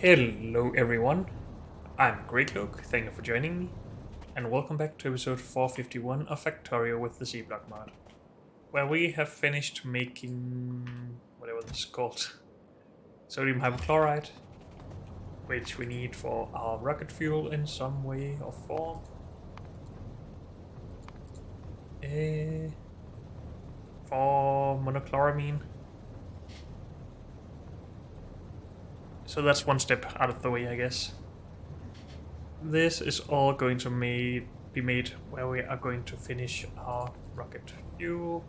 Hello everyone, I'm Greycloak, thank you for joining me, and welcome back to episode 451 of Factorio with the C-Block mod, where we have finished making whatever this is called, sodium hypochlorite, which we need for our rocket fuel in some way or form. For monochloramine. So that's one step out of the way, I guess. This is all going to be made where we are going to finish our rocket fuel.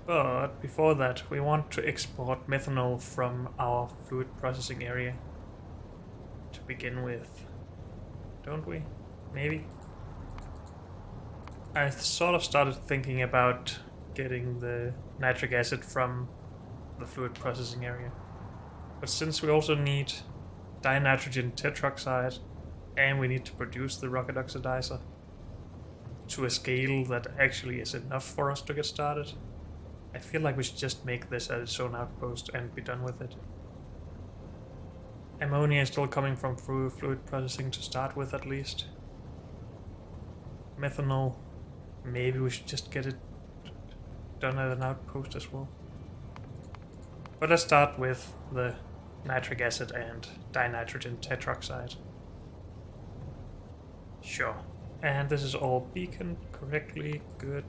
But before that, we want to export methanol from our fluid processing area to begin with. Don't we? Maybe? I sort of started thinking about getting the nitric acid from the fluid processing area. But since we also need dinitrogen tetroxide and we need to produce the rocket oxidizer to a scale that actually is enough for us to get started, I feel like we should just make this as its own outpost and be done with it. Ammonia is still coming from through fluid processing to start with, at least. Methanol, maybe we should just get it done at an outpost as well. But let's start with the nitric acid and dinitrogen tetroxide. Sure. And this is all beaconed correctly. Good.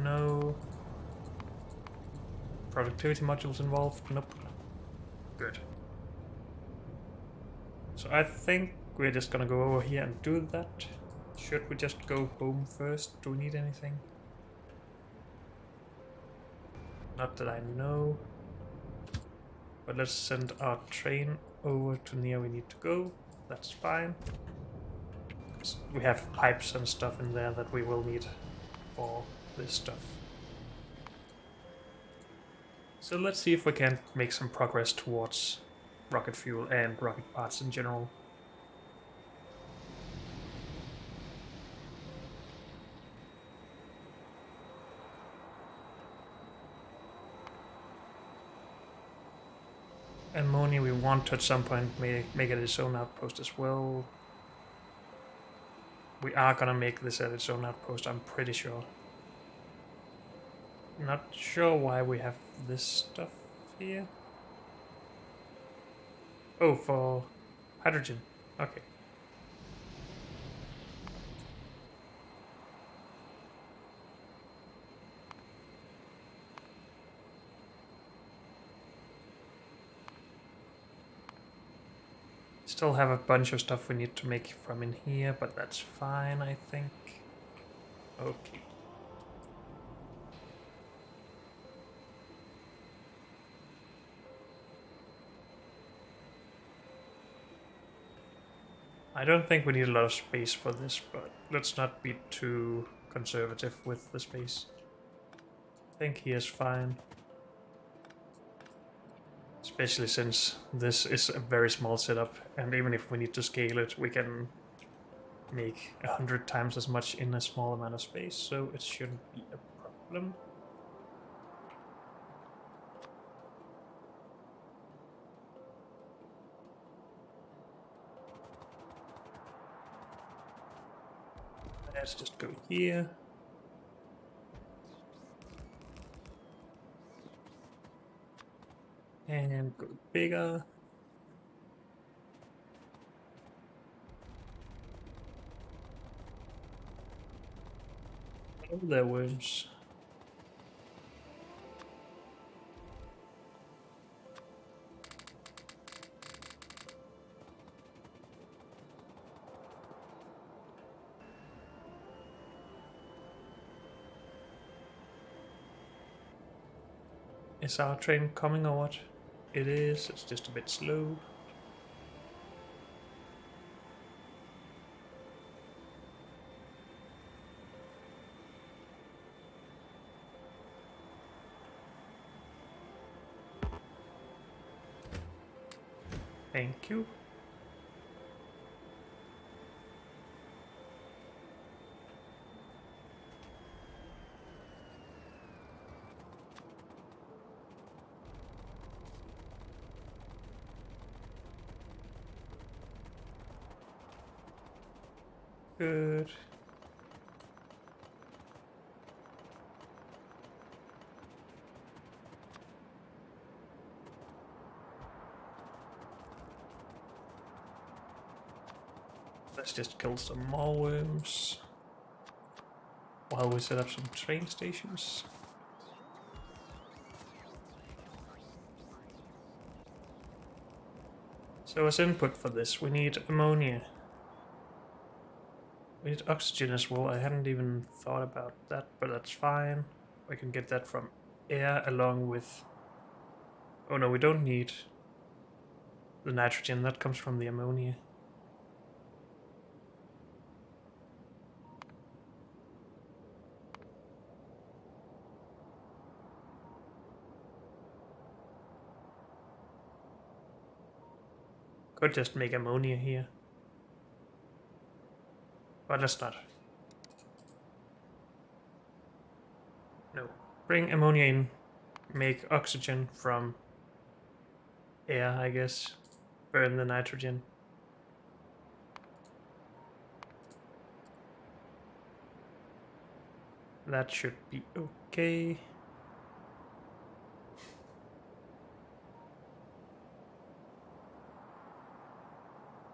No productivity modules involved. Nope. Good. So I think we're just gonna go over here and do that. Should we just go home first? Do we need anything? Not that I know. But let's send our train over to near we need to go. That's fine. We have pipes and stuff in there that we will need for this stuff. So let's see if we can make some progress towards rocket fuel and rocket parts in general. Ammonia we want to at some point make it its own outpost as well. We are gonna make this at its own outpost, I'm pretty sure. Not sure why we have this stuff here. Oh, for hydrogen. Okay. Still have a bunch of stuff we need to make from in here, but that's fine, I think. Okay. I don't think we need a lot of space for this, but let's not be too conservative with the space. I think he is fine. Especially since this is a very small setup, and even if we need to scale it, we can make 100 times as much in a small amount of space, so it shouldn't be a problem. Let's just go here. And go bigger. Oh, there worms. Is our train coming or what? It is, it's just a bit slow. Thank you. Good. Let's just kill some more worms while we set up some train stations. So as input for this, we need ammonia. We need oxygen as well. I hadn't even thought about that, but that's fine. We can get that from air along with... Oh no, we don't need the nitrogen. That comes from the ammonia. Could just make ammonia here. But let's not. No. Bring ammonia in. Make oxygen from air, I guess. Burn the nitrogen. That should be okay.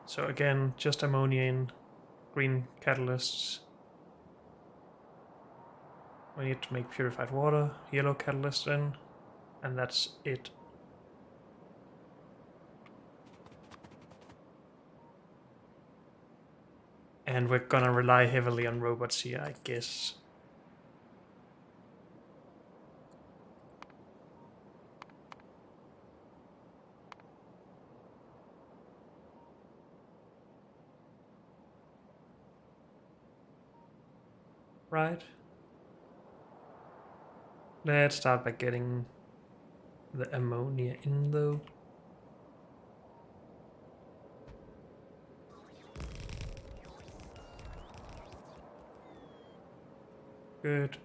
So again, just ammonia in. Green catalysts. We need to make purified water, yellow catalyst in, and that's it. And we're gonna rely heavily on robots here, I guess. Right. Let's start by getting the ammonia in though. Good.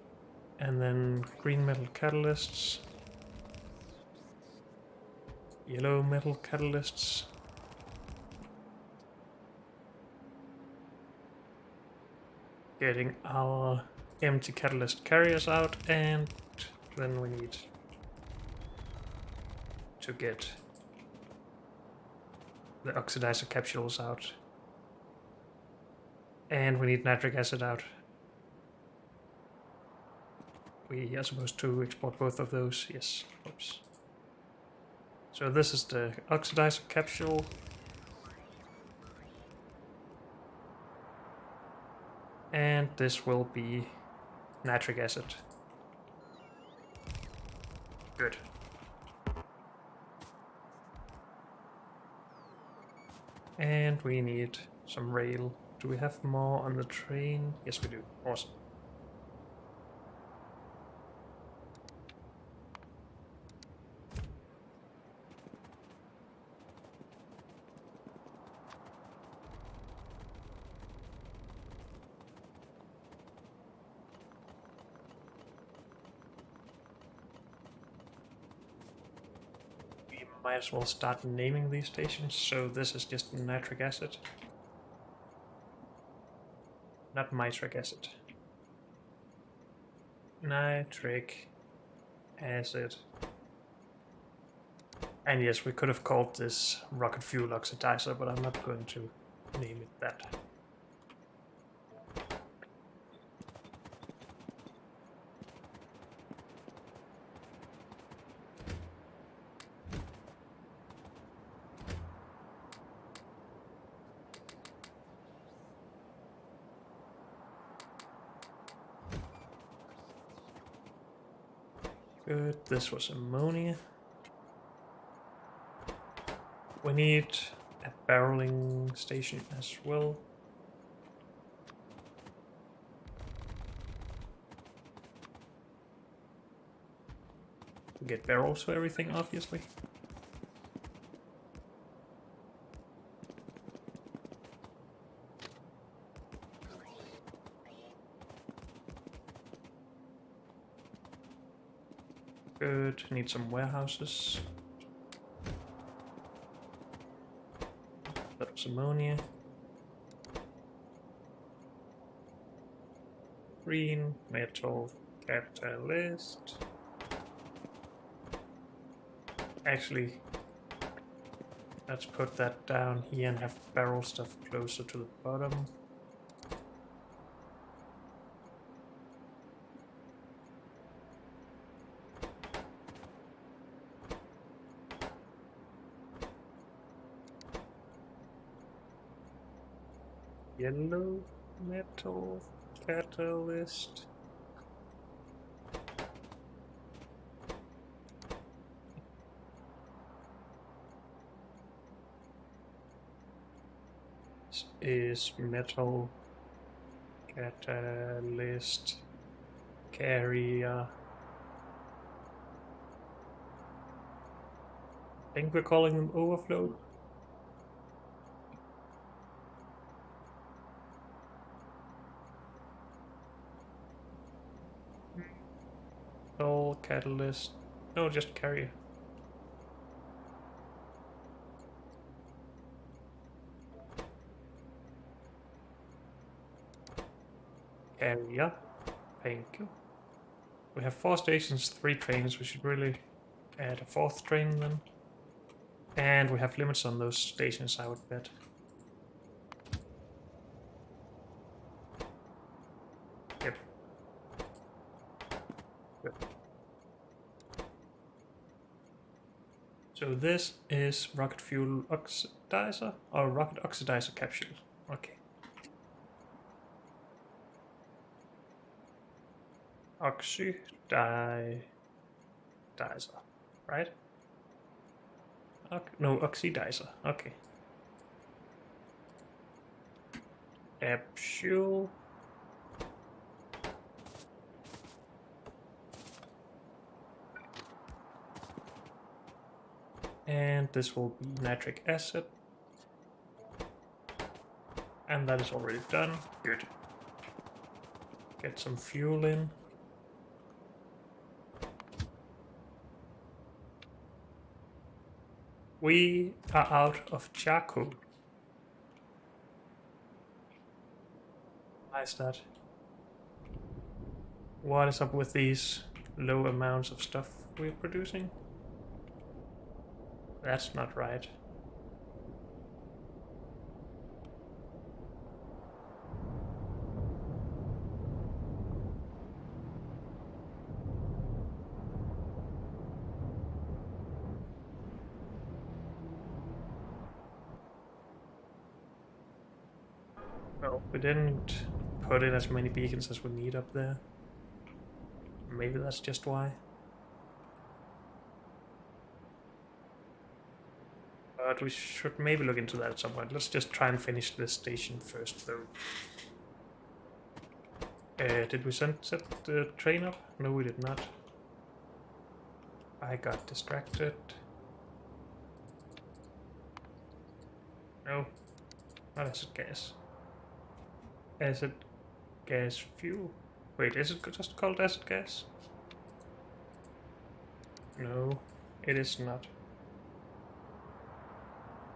And then green metal catalysts. Yellow metal catalysts. Getting our empty catalyst carriers out, and then we need to get the oxidizer capsules out. And we need nitric acid out. We are supposed to export both of those, yes. Oops. So this is the oxidizer capsule. And this will be nitric acid. Good. And we need some rail. Do we have more on the train? Yes, we do. Awesome. Might as well start naming these stations. So this is just nitric acid. Not nitric acid. Nitric acid. And yes, we could have called this rocket fuel oxidizer, but I'm not going to name it that. Good, this was ammonia. We need a barreling station as well. To get barrels for everything, obviously. Good, need some warehouses. That was ammonia. green metal catalyst. Actually, let's put that down here and have barrel stuff closer to the bottom. Yellow metal catalyst. This is metal catalyst carrier. I think we're calling them overflow. Metal catalyst. No, just carrier. Carrier. Thank you. We have 4 stations, 3 trains. We should really add a 4th train then. And we have limits on those stations, I would bet. Yep. Good. So this is rocket fuel oxidizer or rocket oxidizer capsule. Okay. Oxidizer, right? No, oxidizer. Okay. Capsule. And this will be nitric acid. And that is already done. Good. Get some fuel in. We are out of charcoal. Why is that? What is up with these low amounts of stuff we're producing? That's not right. Well, we didn't put in as many beacons as we need up there. Maybe that's just why. But we should maybe look into that at some point. Let's just try and finish this station first, though. Did we set the train up? No, we did not. I got distracted. No, not acid gas. Acid gas fuel. Wait, is it just called acid gas? No, it is not.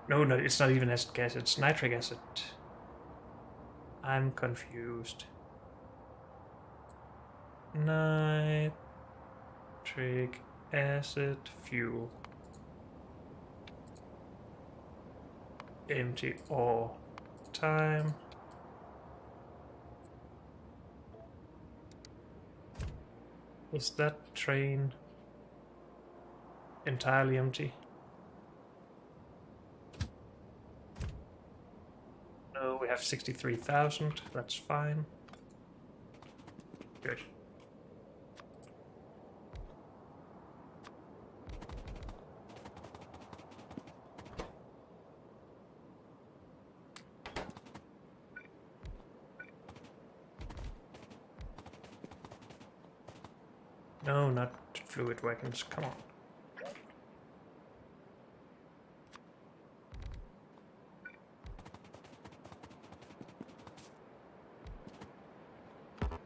No, it's not even acid gas, it's nitric acid. I'm confused. Nitric acid fuel. Empty all time. Is that train entirely empty? No, we have 63,000. That's fine. Good. No, not fluid wagons. Come on.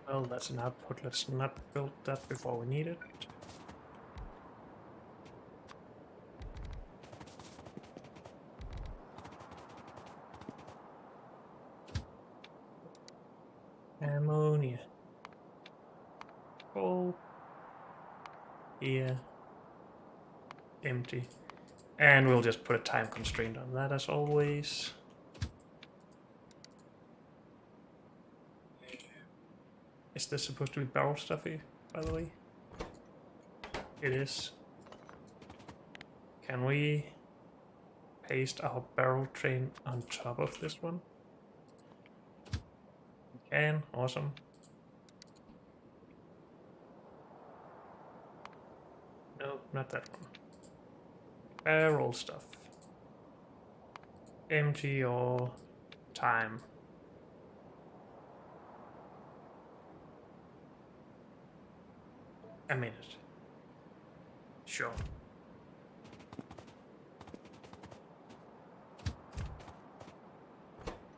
Well, that's an output. Let's not build that before we need it. Ammonia. Full. Here. Empty. And we'll just put a time constraint on that as always. Is this supposed to be barrel stuffy, by the way? It is. Can we paste our barrel train on top of this one? We can. Awesome. No, not that one. Barrel stuff. Empty or time. A minute. Sure.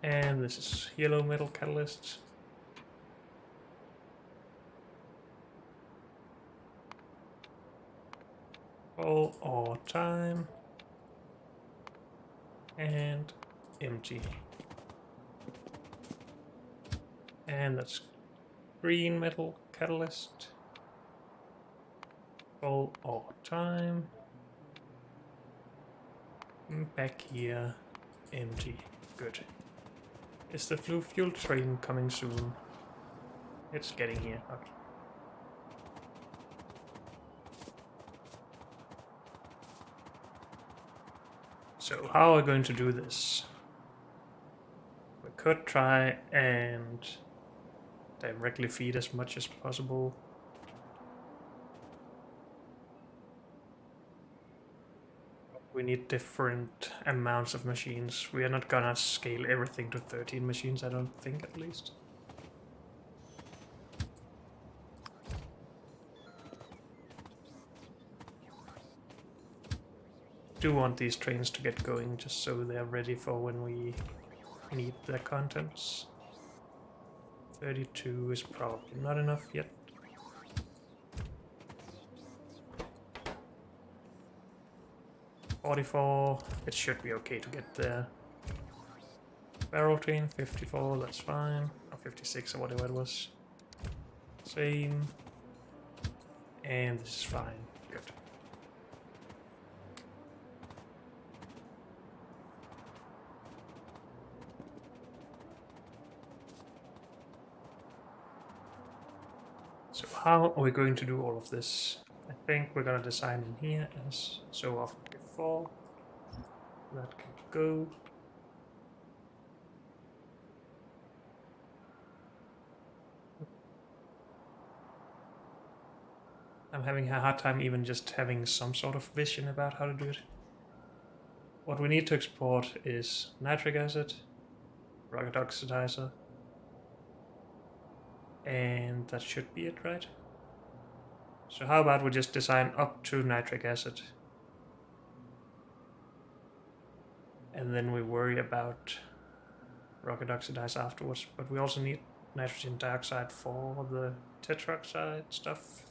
And this is yellow metal catalyst. Full or time. And empty. And that's green metal catalyst. Full or time. Back here. Empty. Good. Is the fuel train coming soon? It's getting here. Okay. So how are we going to do this? We could try and directly feed as much as possible. We need different amounts of machines. We are not gonna scale everything to 13 machines, I don't think, at least. Do want these trains to get going just so they're ready for when we need their contents. 32 is probably not enough yet. $44, it should be okay to get there. Barrel train, 54, that's fine. Or 56 or whatever it was. Same. And this is fine. Good. So how are we going to do all of this? I think we're gonna design in here as so often before. That can go. I'm having a hard time even just having some sort of vision about how to do it. What we need to export is nitric acid, rocket oxidizer, and that should be it, right? So how about we just design up to nitric acid? And then we worry about rocket oxidizer afterwards, but we also need nitrogen dioxide for the tetroxide stuff.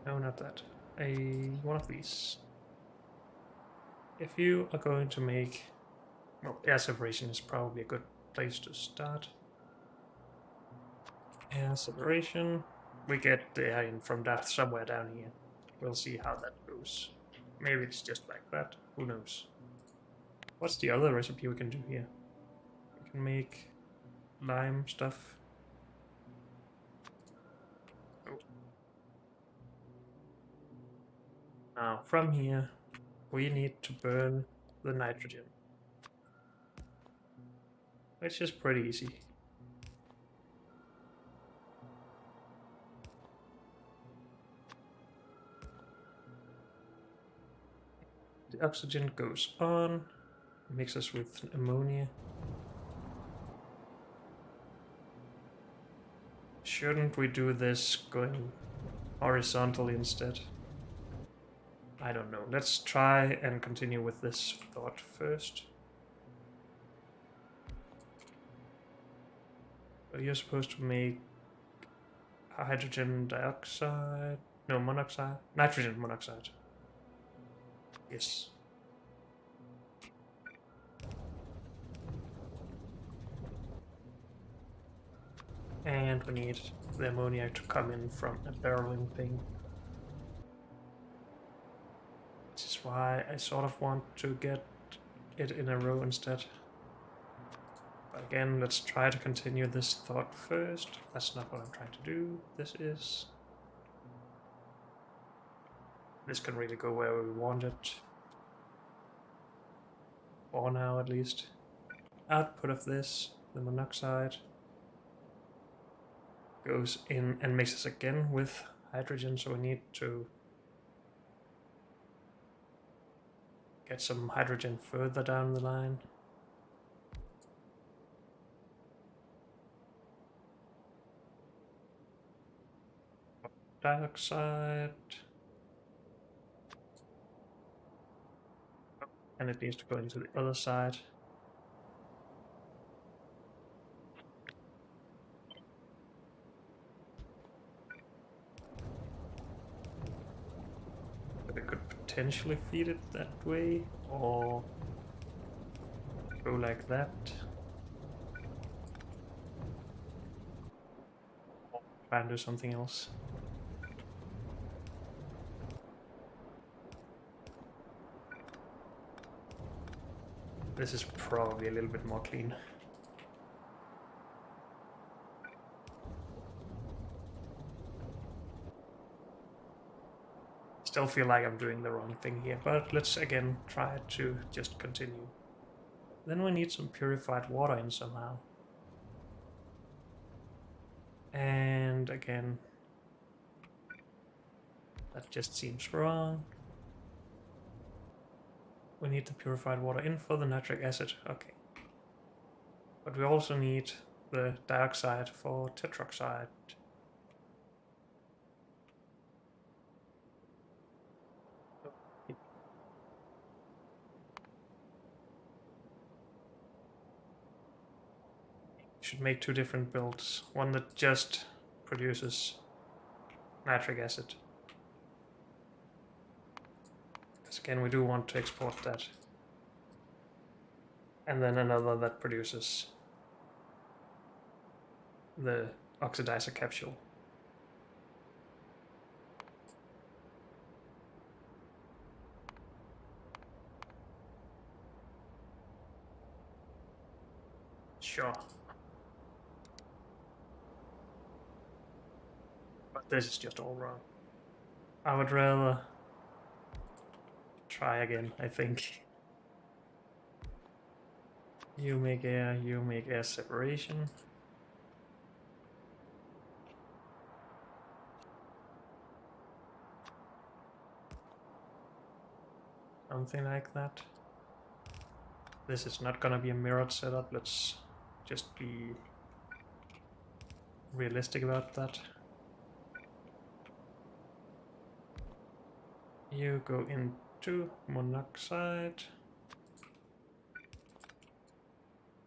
No, not that. One of these. If you are going to make... Well, air separation is probably a good place to start. Air separation. We get the air in from that somewhere down here. We'll see how that goes. Maybe it's just like that. Who knows? What's the other recipe we can do here? We can make lime stuff. Oh. Now, from here, we need to burn the nitrogen. Which is pretty easy. The oxygen goes on, mixes with ammonia. Shouldn't we do this going horizontally instead? I don't know. Let's try and continue with this thought first. So you're supposed to make hydrogen dioxide. No, monoxide. Nitrogen monoxide. Yes. And we need the ammonia to come in from a barreling thing. Which is why I sort of want to get it in a row instead. But again, let's try to continue this thought first. That's not what I'm trying to do. This is... This can really go where we want it. For now, at least. Output of this, the monoxide, goes in and mixes again with hydrogen, so we need to get some hydrogen further down the line. Dioxide. And it needs to go into the other side. But I could potentially feed it that way, or go like that. Or try and do something else. This is probably a little bit more clean. Still feel like I'm doing the wrong thing here, but let's again try to just continue. Then we need some purified water in somehow. And again, that just seems wrong. We need the purified water in for the nitric acid, okay. But we also need the dioxide for tetroxide. Should make two different builds. One that just produces nitric acid. Because again, we do want to export that. And then another that produces the oxidizer capsule. Sure. But this is just all wrong. I would rather try again, I think. You make air separation. Something like that. This is not gonna be a mirrored setup, let's just be realistic about that. You go into monoxide.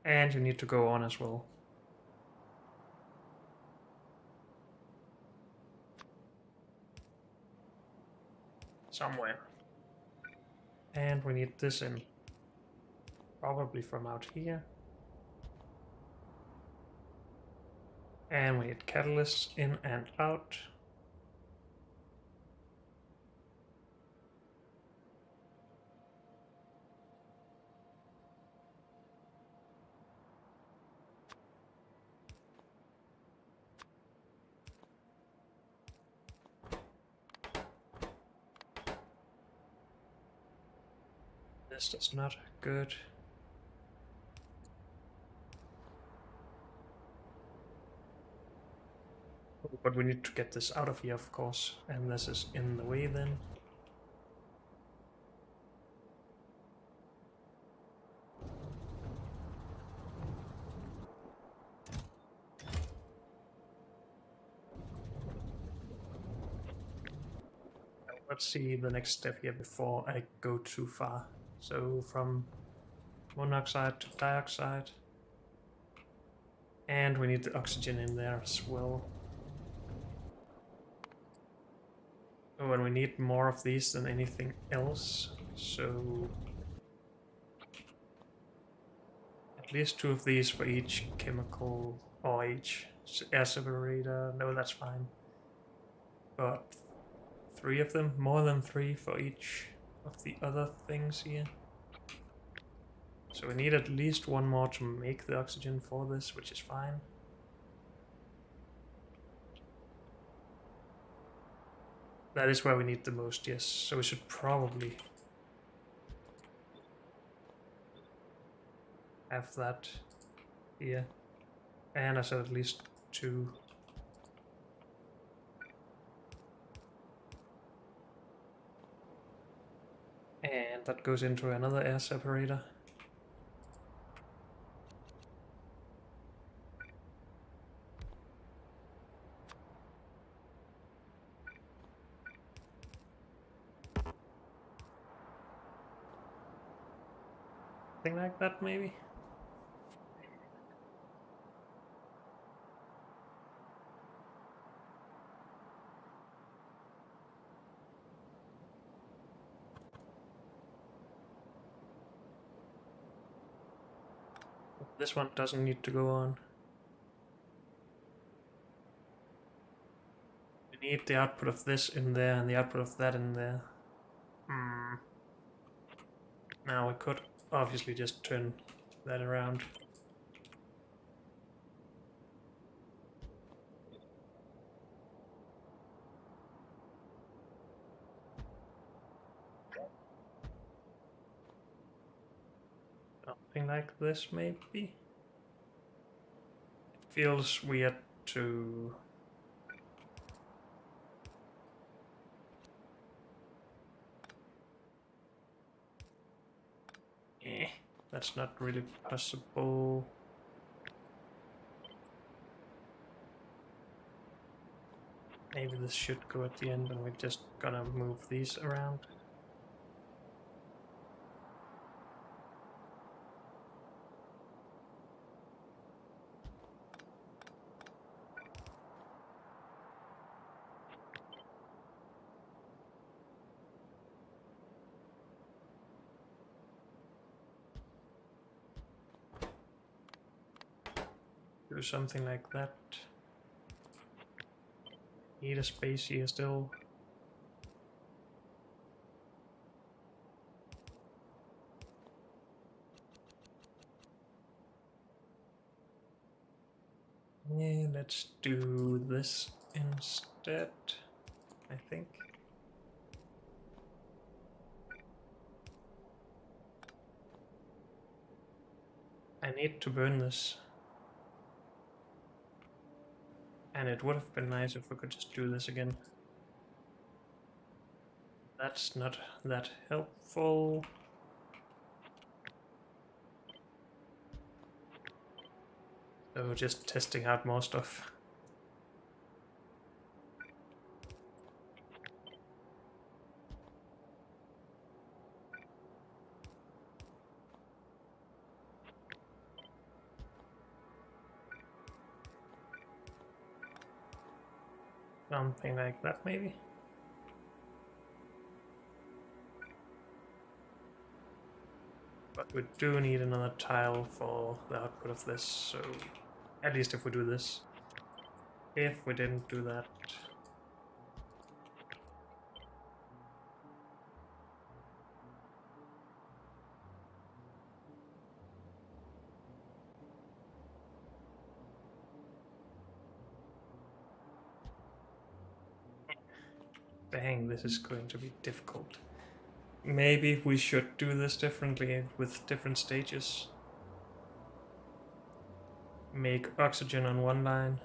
And you need to go on as well. Somewhere. And we need this in. Probably from out here. And we need catalysts in and out. This is not good. But we need to get this out of here, of course, and this is in the way then. Let's see the next step here before I go too far. So from monoxide to dioxide. And we need the oxygen in there as well. Oh, and we need more of these than anything else, so at least 2 of these for each chemical or each air separator. No, that's fine. But 3 of them, more than 3 for each of the other things here. So we need at least 1 more to make the oxygen for this, which is fine. That is where we need the most, yes. So we should probably have that here. And I said at least 2. And that goes into another air separator. Something like that, maybe? This one doesn't need to go on. We need the output of this in there and the output of that in there. Now we could obviously just turn that around. Something like this, maybe? It feels weird to... that's not really possible. Maybe this should go at the end and we're just gonna move these around. Do something like that. Need a space here still. Yeah, let's do this instead, I think. I need to burn this. And it would have been nice if we could just do this again. That's not that helpful. So just testing out more stuff. Something like that, maybe. But we do need another tile for the output of this, so at least if we do this. If we didn't do that... Dang, this is going to be difficult. Maybe we should do this differently with different stages. Make oxygen on one line.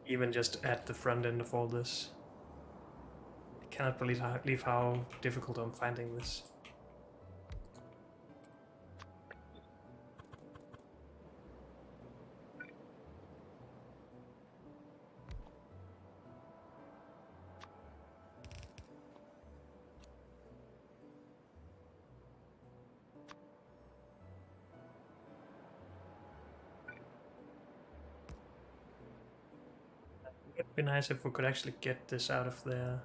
Even just at the front end of all this. I cannot believe how difficult I'm finding this. Be nice if we could actually get this out of there.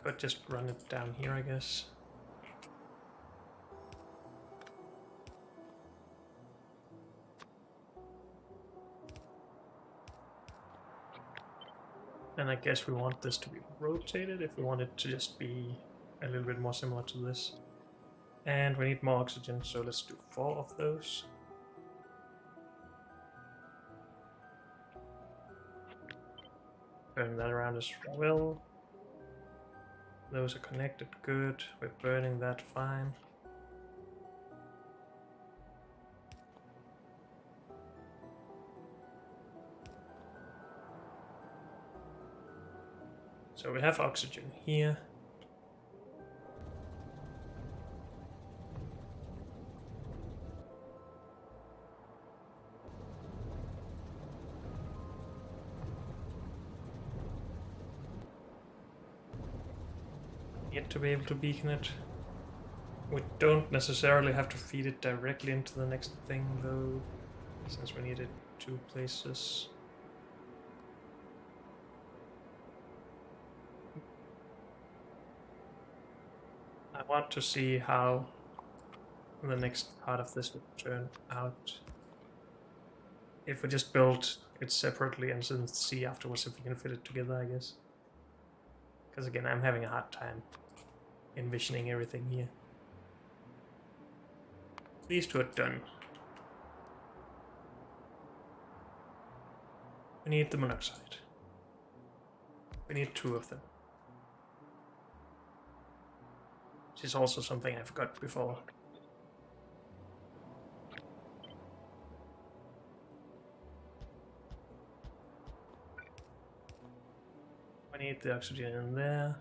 Could just run it down here, I guess. And I guess we want this to be rotated if we want it to just be a little bit more similar to this. And we need more oxygen, so let's do 4 of those. Turn that around as well. Those are connected, good. We're burning that, fine. So we have oxygen here. Yet to be able to beacon it. We don't necessarily have to feed it directly into the next thing though, since we need it 2 places. I want to see how the next part of this would turn out. If we just build it separately and then see afterwards if we can fit it together, I guess. Because again, I'm having a hard time envisioning everything here. These 2 are done. We need the monoxide. We need 2 of them. Which is also something I've got before. We need the oxygen in there.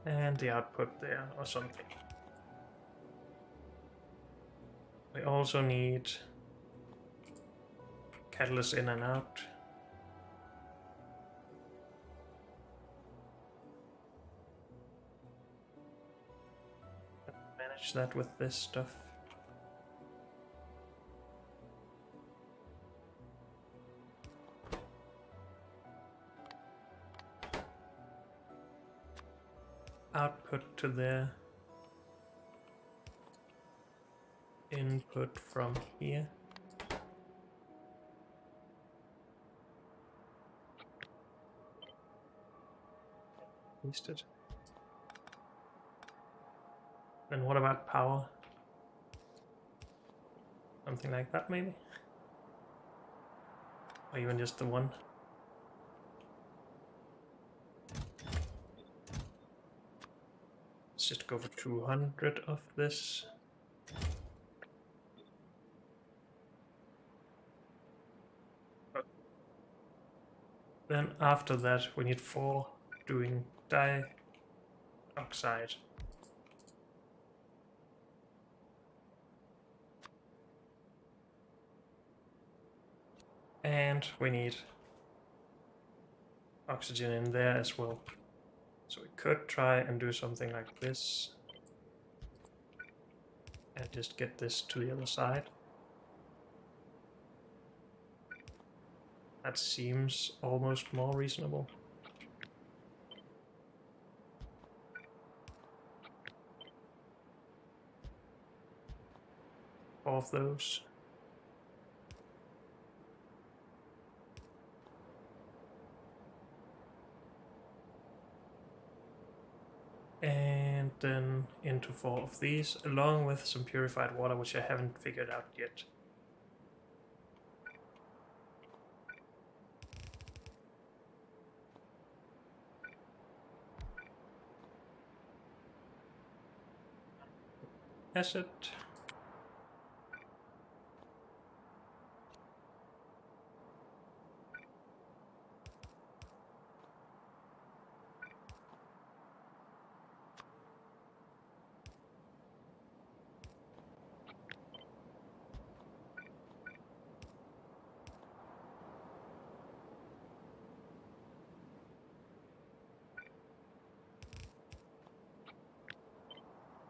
And the output there, or something. We also need catalyst in and out. Manage that with this stuff. Output to there. Input from here. Wasted. And what about power? Something like that maybe? Or even just the one? Let's just go for 200 of this. Then after that we need 4 doing dioxide. And we need oxygen in there as well. So we could try and do something like this. And just get this to the other side. That seems almost more reasonable. All of those. And then into 4 of these, along with some purified water, which I haven't figured out yet. Acid.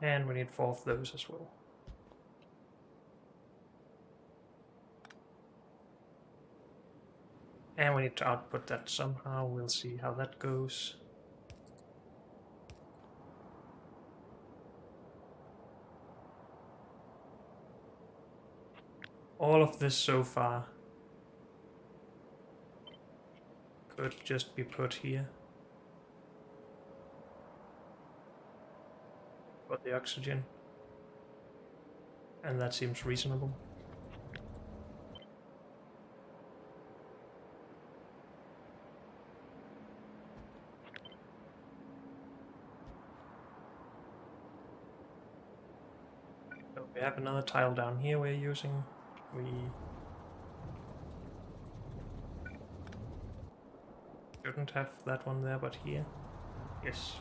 And we need 4 of those as well. And we need to output that somehow. We'll see how that goes. All of this so far could just be put here. For the oxygen. And that seems reasonable. So we have another tile down here we're using. We shouldn't have that one there, but here. Yes.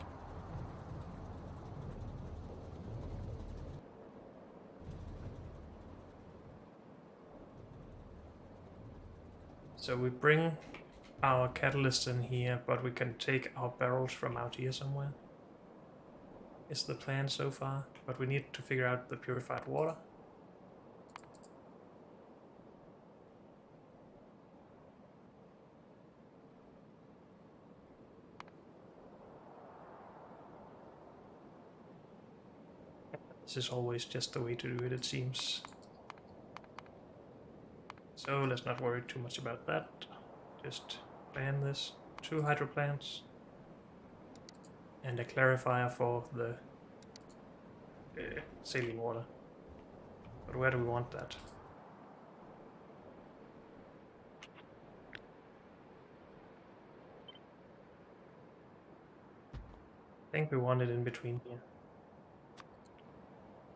So we bring our catalyst in here, but we can take our barrels from out here somewhere. Is the plan so far, but we need to figure out the purified water. This is always just the way to do it, it seems. So let's not worry too much about that. Just plan this. 2 hydro plants. And a clarifier for the saline water. But where do we want that? I think we want it in between here.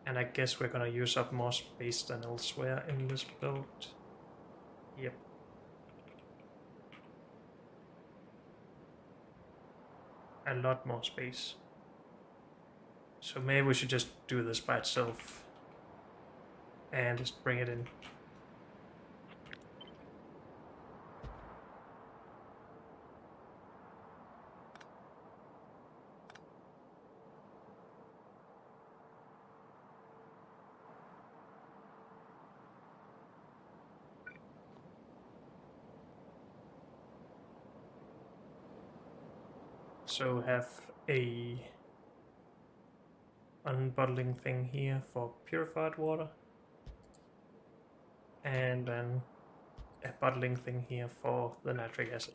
And I guess we're gonna use up more space than elsewhere in this build. Yep. A lot more space. So maybe we should just do this by itself. And just bring it in. So have a unbottling thing here for purified water. And then a bottling thing here for the nitric acid.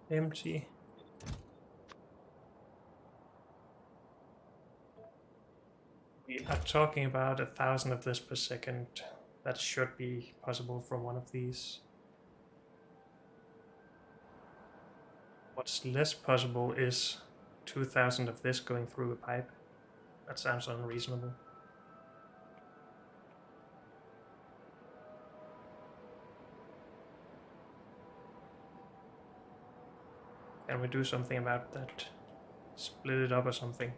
Empty. We are talking about 1,000 of this per second. That should be possible from one of these. What's less possible is 2,000 of this going through a pipe. That sounds unreasonable. Can we do something about that? Split it up or something?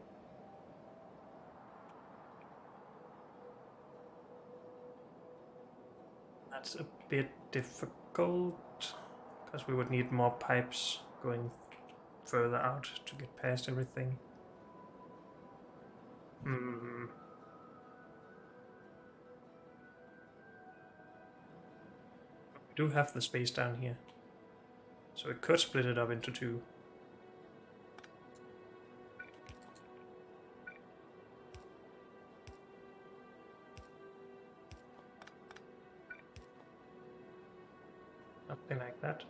That's a bit difficult, because we would need more pipes going further out to get past everything. We do have the space down here, so we could split it up into 2. Something like that.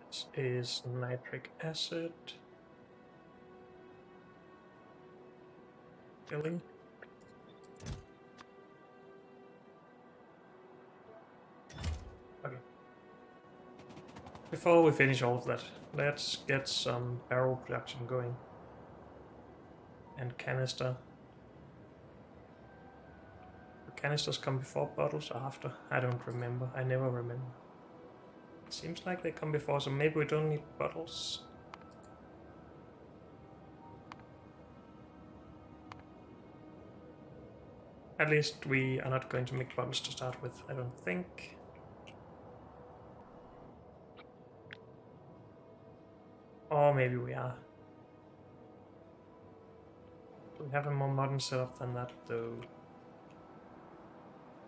This is nitric acid. Filling. Okay. Before we finish all of that, let's get some barrel production going. And canister. Do canisters come before bottles or after? I don't remember. I never remember. It seems like they come before, so maybe we don't need bottles. At least we are not going to make bottles to start with, I don't think. Or maybe we are. We have a more modern setup than that, though.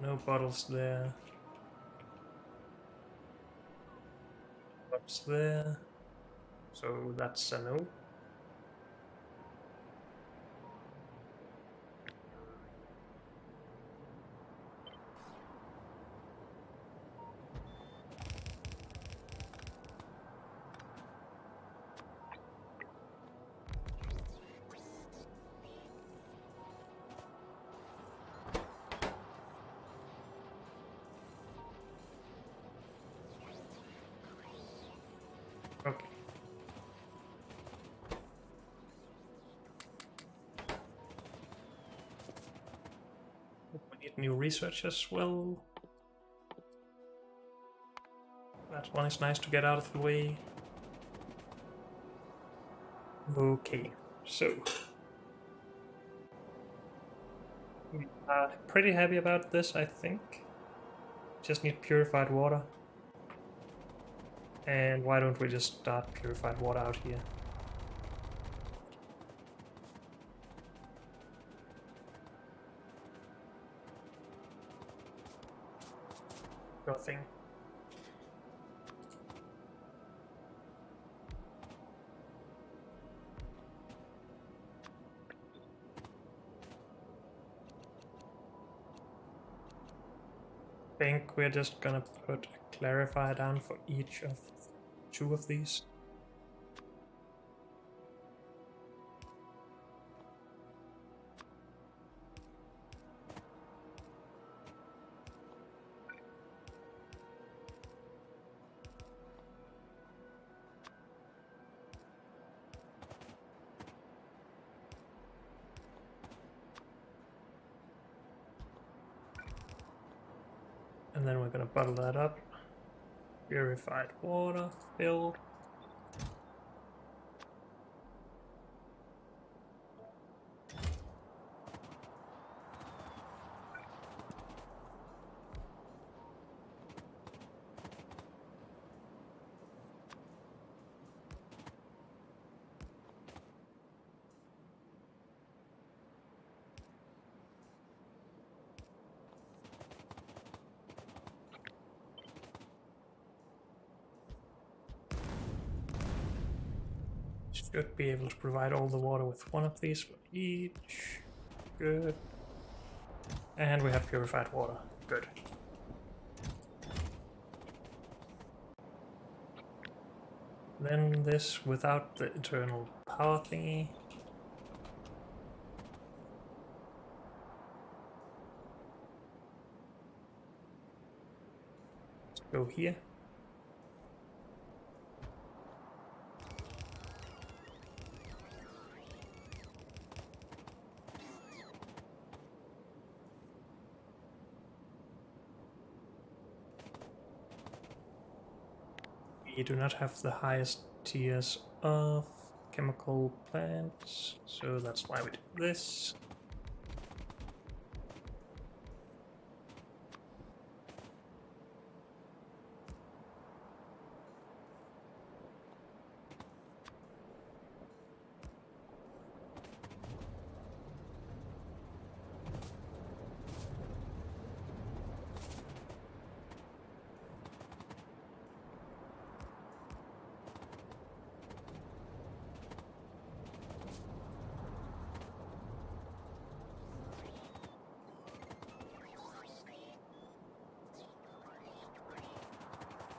No bottles there. What's there? So that's a no. Okay. We need new research as well. That one is nice to get out of the way. Okay, so we are pretty happy about this, I think. Just need purified water. And why don't we just start purified water out here? Sure thing. I think we're just gonna put a clarifier down for each of 2 of these. And then we're gonna bottle that up. Purified water, fill. Should be able to provide all the water with 1 of these for each. Good. And we have purified water. Good. Then this without the internal power thingy. Let's go here. We do not have the highest tiers of chemical plants, so that's why we do this.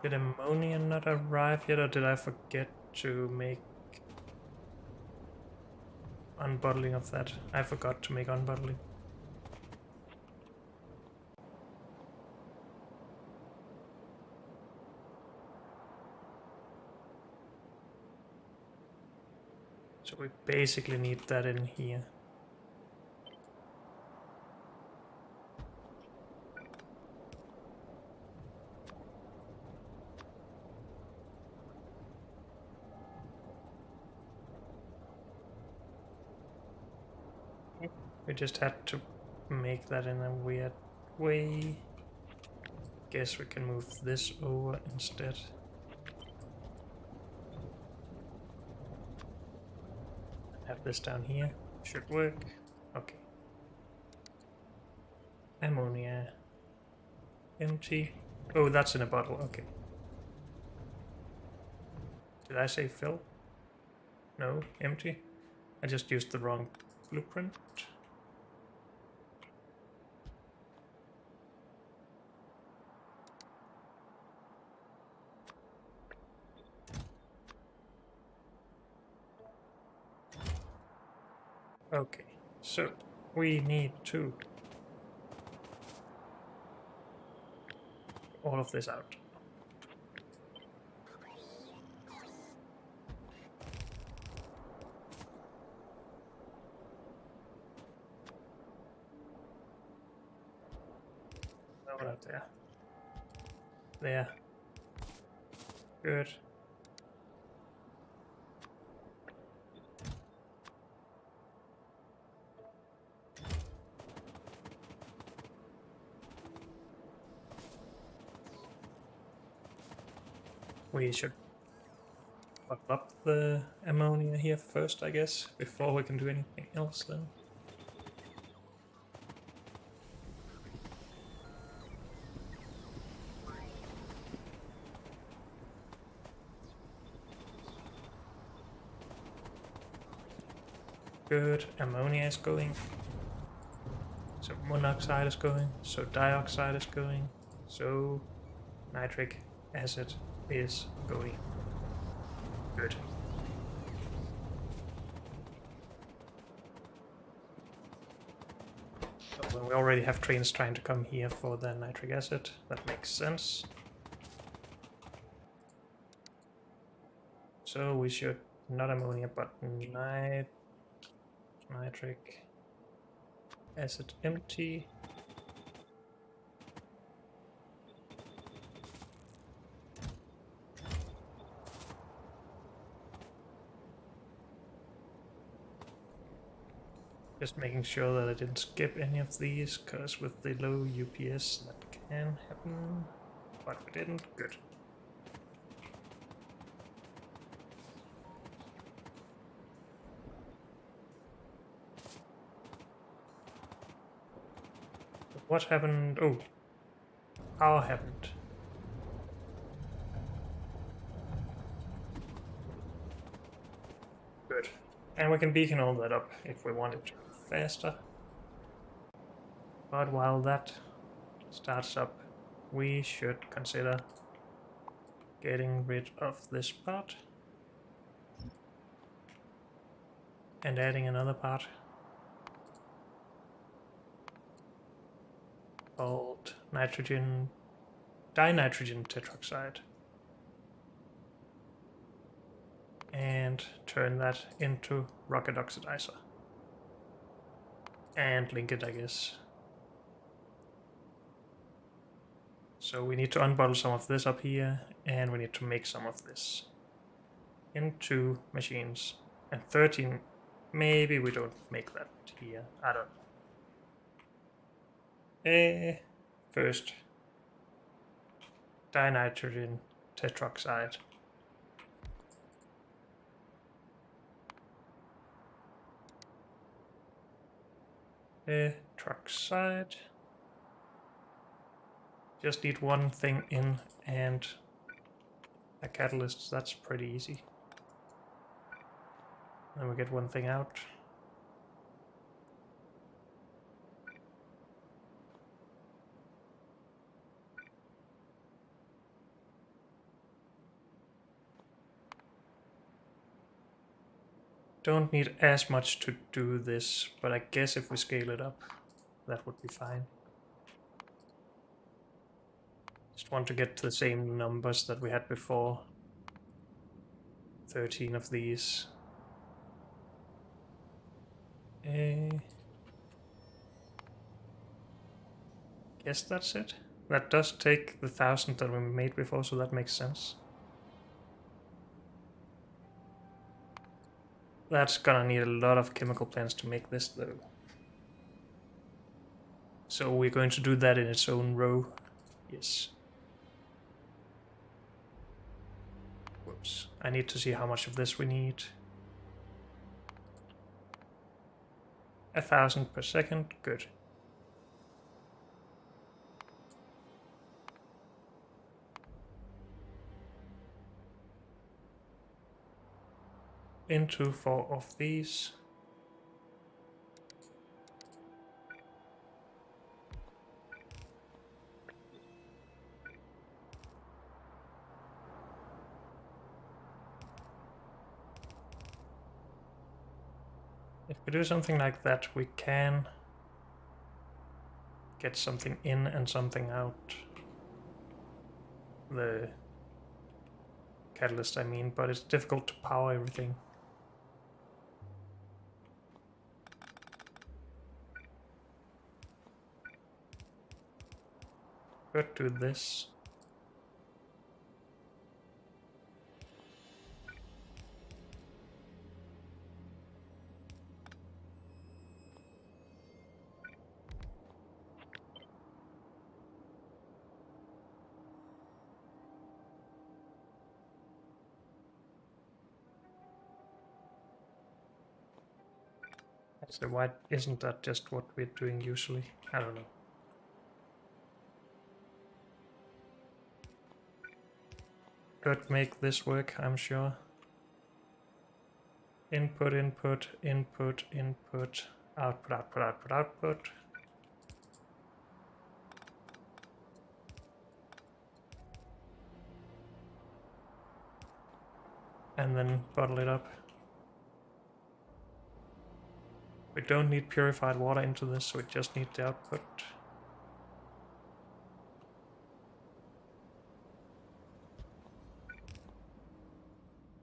Did ammonia not arrive yet, or did I forget to make unbottling of that? I forgot to make unbottling. So we basically need that in here. We just had to make that in a weird way. Guess we can move this over instead. Have this down here. Should work. Okay. Ammonia. Empty. Oh, that's in a bottle. Okay. Did I say fill? No, empty. I just used the wrong blueprint. Okay, so we need to all of this out. No, not there. There. Good. We should bottle up the ammonia here first, I guess, before we can do anything else then. Good, ammonia is going. So monoxide is going, so dioxide is going, so nitric acid is going. Good. So we already have trains trying to come here for the nitric acid. That makes sense. So we should, not ammonia, but nitric acid empty. Just making sure that I didn't skip any of these, because with the low UPS that can happen, but we didn't. Good. What happened? Oh, power happened. Good. And we can beacon all that up if we want it to go faster. But while that starts up, we should consider getting rid of this part and adding another part called dinitrogen tetroxide, and turn that into rocket oxidizer and link it, I guess. So we need to unbottle some of this up here, and we need to make some of this into machines. And 13, maybe we don't make that here, I don't know. First, dinitrogen tetroxide. Tetroxide. Just need one thing in and a catalyst, that's pretty easy. Then we get one thing out. Don't need as much to do this, but I guess if we scale it up, that would be fine. Just want to get to the same numbers that we had before. 13 of these. Guess that's it. That does take the 1,000 that we made before, so that makes sense. That's gonna need a lot of chemical plants to make this, though. So we're going to do that in its own row. Yes. Whoops. I need to see how much of this we need. 1,000 per second. Good. Into 4 of these. If we do something like that, we can get something in and something out. The catalyst, I mean, but it's difficult to power everything. Could do this. So why isn't that just what we're doing usually? I don't know. Could make this work, I'm sure. Input, input, input, input, output, output, output, output. And then bottle it up. We don't need purified water into this, we just need the output.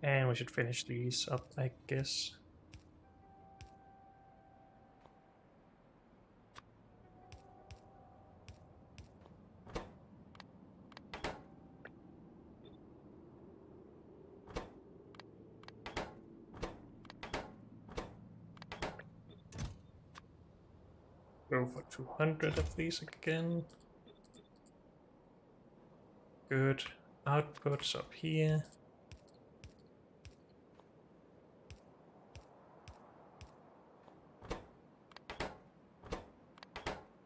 And we should finish these up, I guess. Go for 200 of these again. Good. Outputs up here.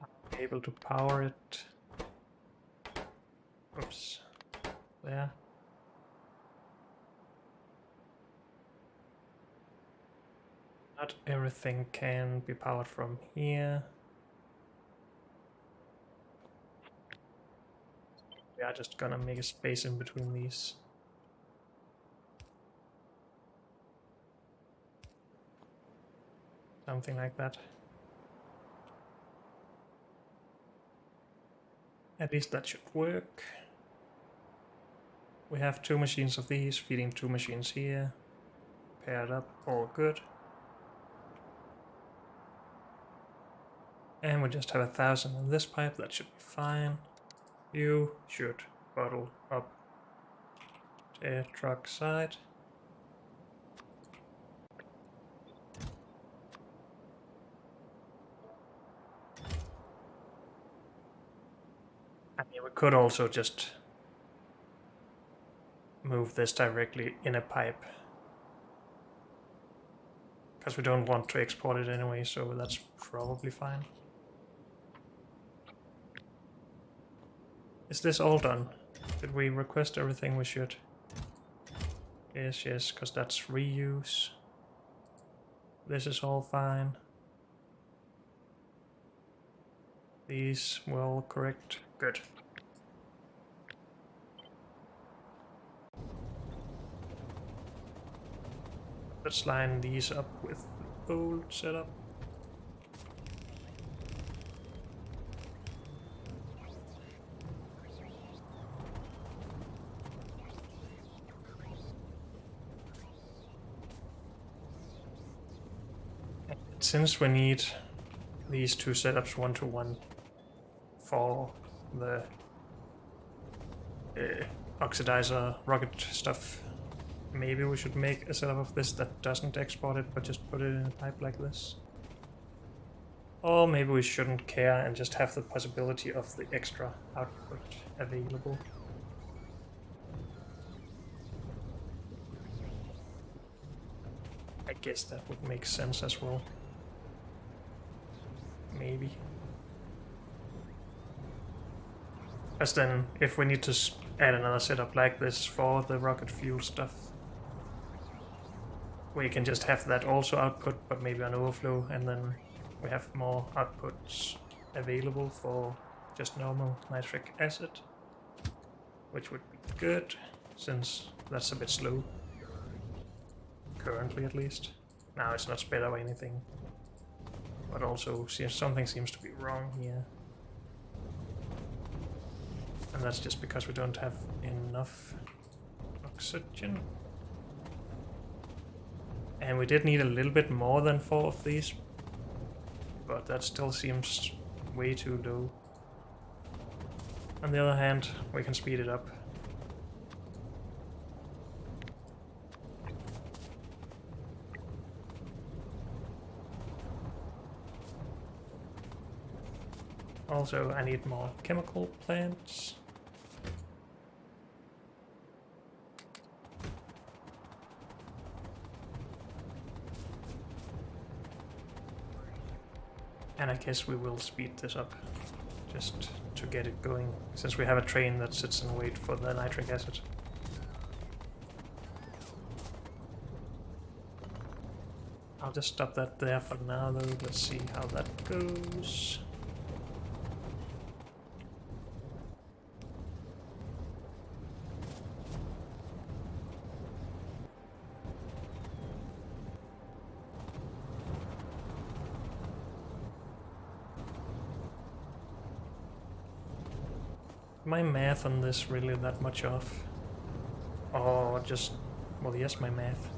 I'm able to power it. Oops. There. Not everything can be powered from here. We are just gonna make a space in between these. Something like that. At least that should work. We have 2 machines of these, feeding 2 machines here. Paired up, all good. And we just have 1,000 in this pipe, that should be fine. You should bottle up the truck side. I mean, we could also just move this directly in a pipe, because we don't want to export it anyway, so that's probably fine. Is this all done? Did we request everything we should? Yes, yes, because that's reuse. This is all fine. These were all correct. Good. Let's line these up with the old setup. Since we need these 2 setups 1-to-1 for the Oxidizer rocket stuff, maybe we should make a setup of this that doesn't export it, but just put it in a pipe like this. Or maybe we shouldn't care and just have the possibility of the extra output available. I guess that would make sense as well. Maybe. As then, if we need to add another setup like this for the rocket fuel stuff, we can just have that also output, but maybe on overflow, and then we have more outputs available for just normal nitric acid, which would be good, since that's a bit slow. Currently, at least. Now it's not sped up or anything. But also, something seems to be wrong here. And that's just because we don't have enough oxygen. And we did need a little bit more than 4 of these. But that still seems way too low. On the other hand, we can speed it up. Also, I need more chemical plants. And I guess we will speed this up, just to get it going, since we have a train that sits and waits for the nitric acid. I'll just stop that there for now though, let's see how that goes. My math on this really that much off? Or just, well, yes, my math.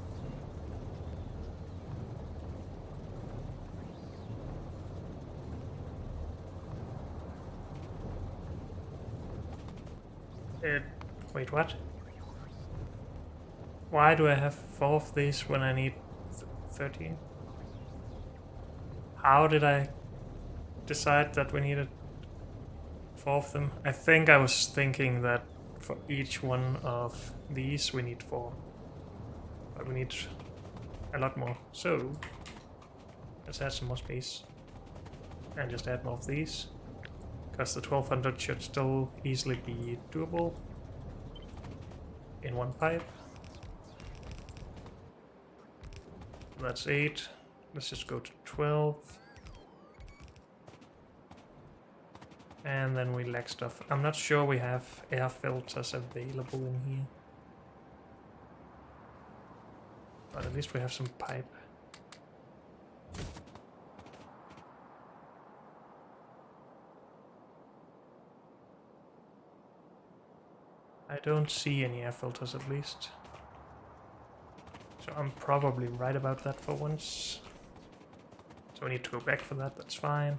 Wait, what? Why do I have 4 of these when I need 13? How did I decide that we needed 4 of them? I think I was thinking that for each one of these we need 4. But we need a lot more. So, let's add some more space. And just add more of these. Because the 1200 should still easily be doable in one pipe. That's 8. Let's just go to 12. And then we lack stuff. I'm not sure we have air filters available in here. But at least we have some pipe. I don't see any air filters at least. So I'm probably right about that for once. So we need to go back for that, that's fine.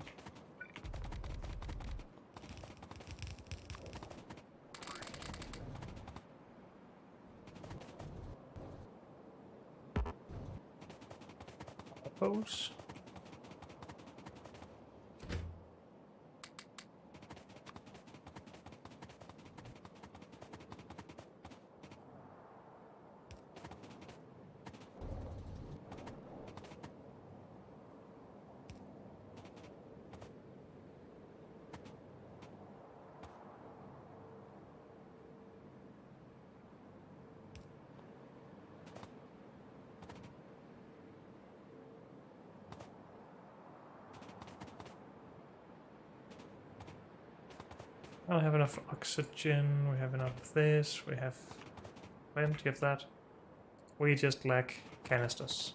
Pose. I don't have enough oxygen, we have enough of this, we have plenty of that. We just lack canisters.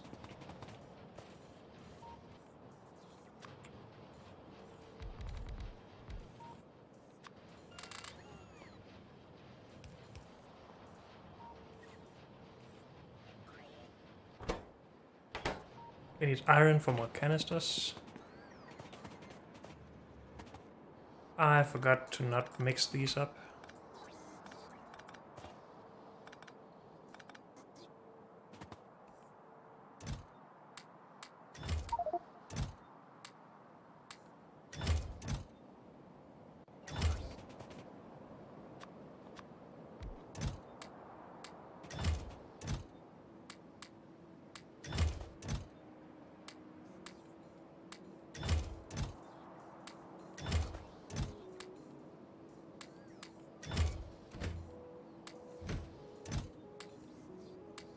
We need iron for more canisters. I forgot to not mix these up.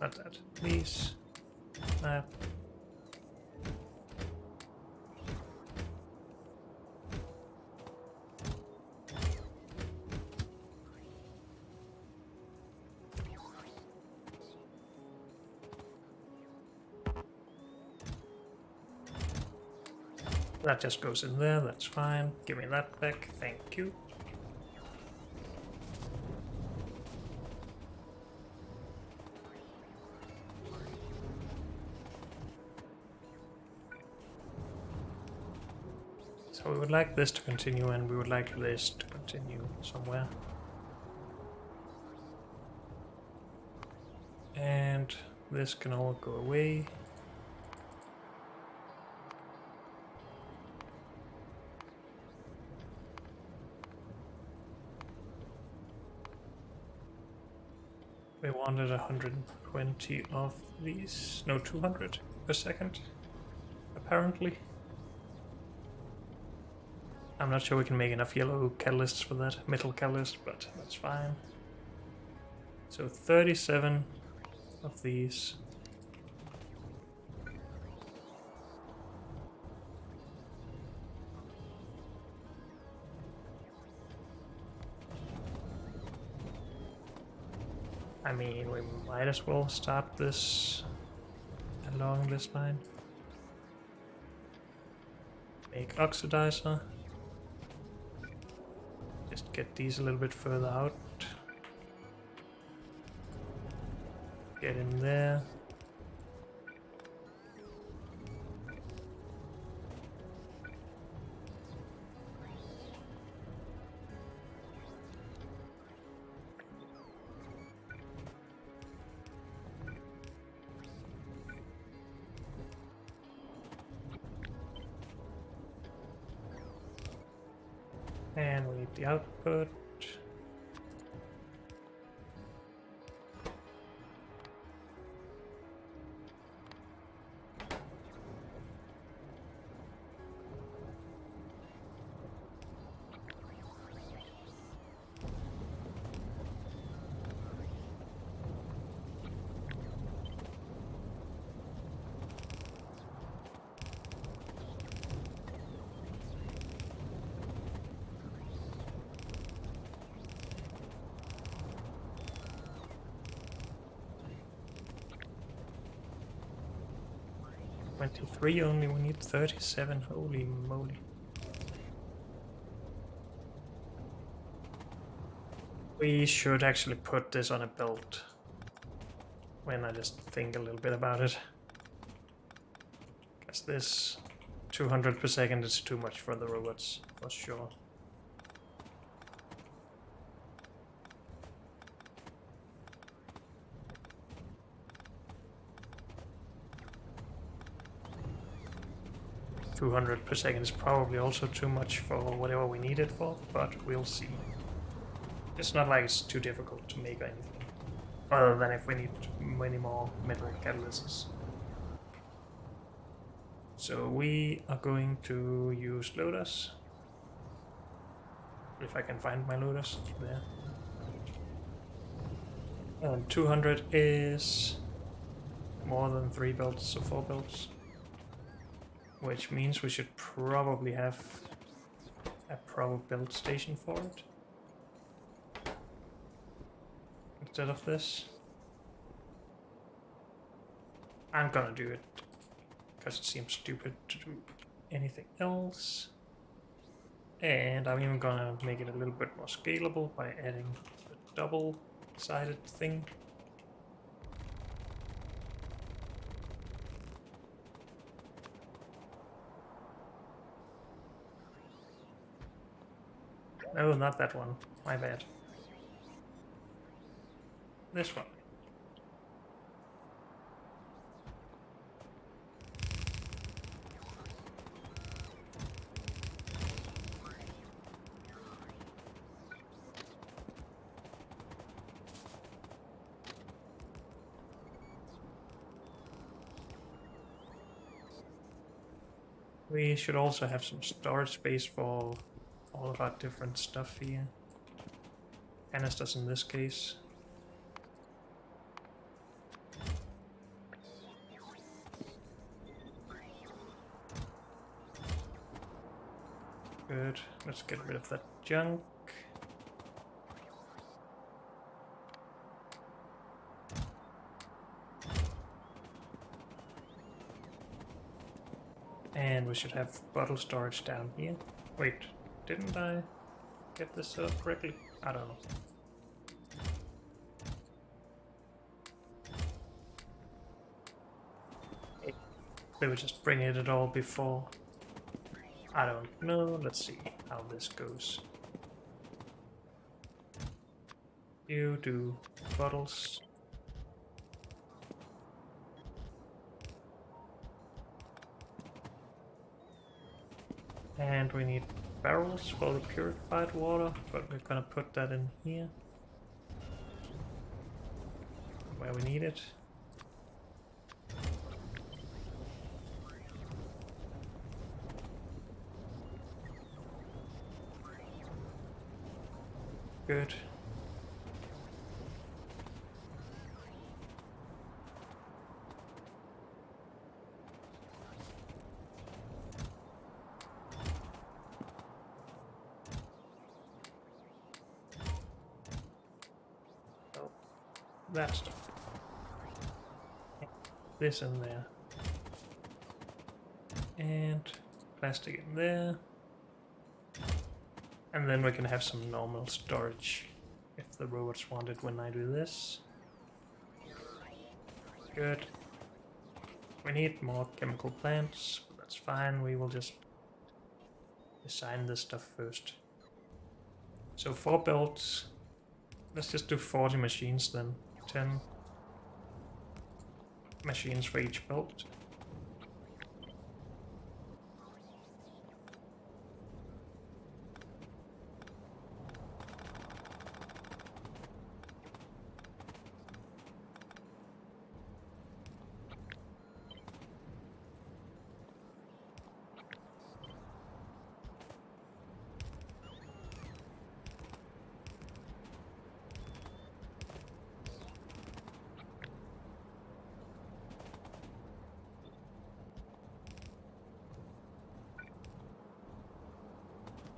not that. Please. Map. That just goes in there, that's fine. Give me that back, thank you. So we would like this to continue, and we would like this to continue somewhere. And this can all go away. We wanted 120 of these, no, 200 per second, apparently. I'm not sure we can make enough yellow catalysts for that, metal catalyst, but that's fine. So 37 of these. I mean, we might as well start this along this line. Make Oxidizer. Just get these a little bit further out. Get in there. And we need the output. Three only, we need 37, holy moly. We should actually put this on a belt when I just think a little bit about it. Because this 200 per second is too much for the robots, for sure. $200 per second is probably also too much for whatever we need it for, but we'll see. It's not like it's too difficult to make anything, other than if we need many more metal catalysts. So we are going to use loaders. If I can find my loaders, there. And 200 is more than 3 belts, so 4 belts. Which means we should probably have a proper build station for it. Instead of this. I'm gonna do it, because it seems stupid to do anything else. And I'm even gonna make it a little bit more scalable by adding a double-sided thing. No, not that one. My bad. This one. We should also have some storage space for all of our different stuff here. Canisters in this case. Good. Let's get rid of that junk. And we should have bottle storage down here. Wait, didn't I get this set up correctly? I don't know. They were just bringing it all before. I don't know. Let's see how this goes. You do bottles. And we need barrels for the purified water, but we're gonna put that in here. Where we need it. Good. Oh, that stuff. This in there. And plastic in there. And then we can have some normal storage if the robots want it when I do this. Good. We need more chemical plants, but that's fine. We will just design this stuff first. So 4 belts. Let's just do 40 machines then. 10 machines for each belt.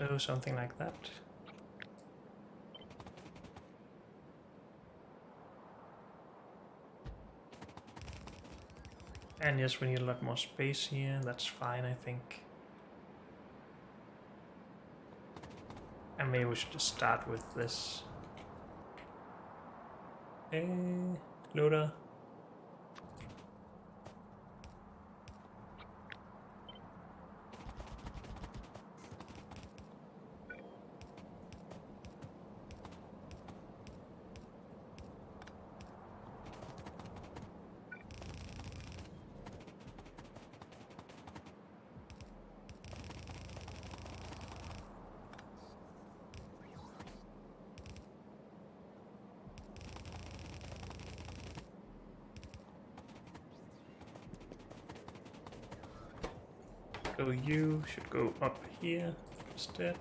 So something like that. And yes, we need a lot more space here. That's fine, I think. And maybe we should just start with this. Loader. So you should go up here instead.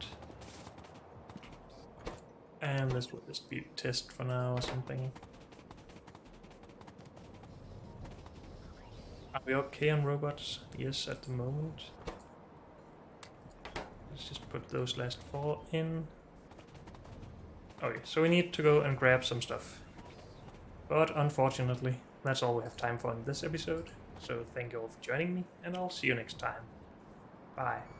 And this will just be a test for now or something. Are we okay on robots? Yes, at the moment. Let's just put those last 4 in. Okay, so we need to go and grab some stuff. But unfortunately, that's all we have time for in this episode. So thank you all for joining me, and I'll see you next time. Bye.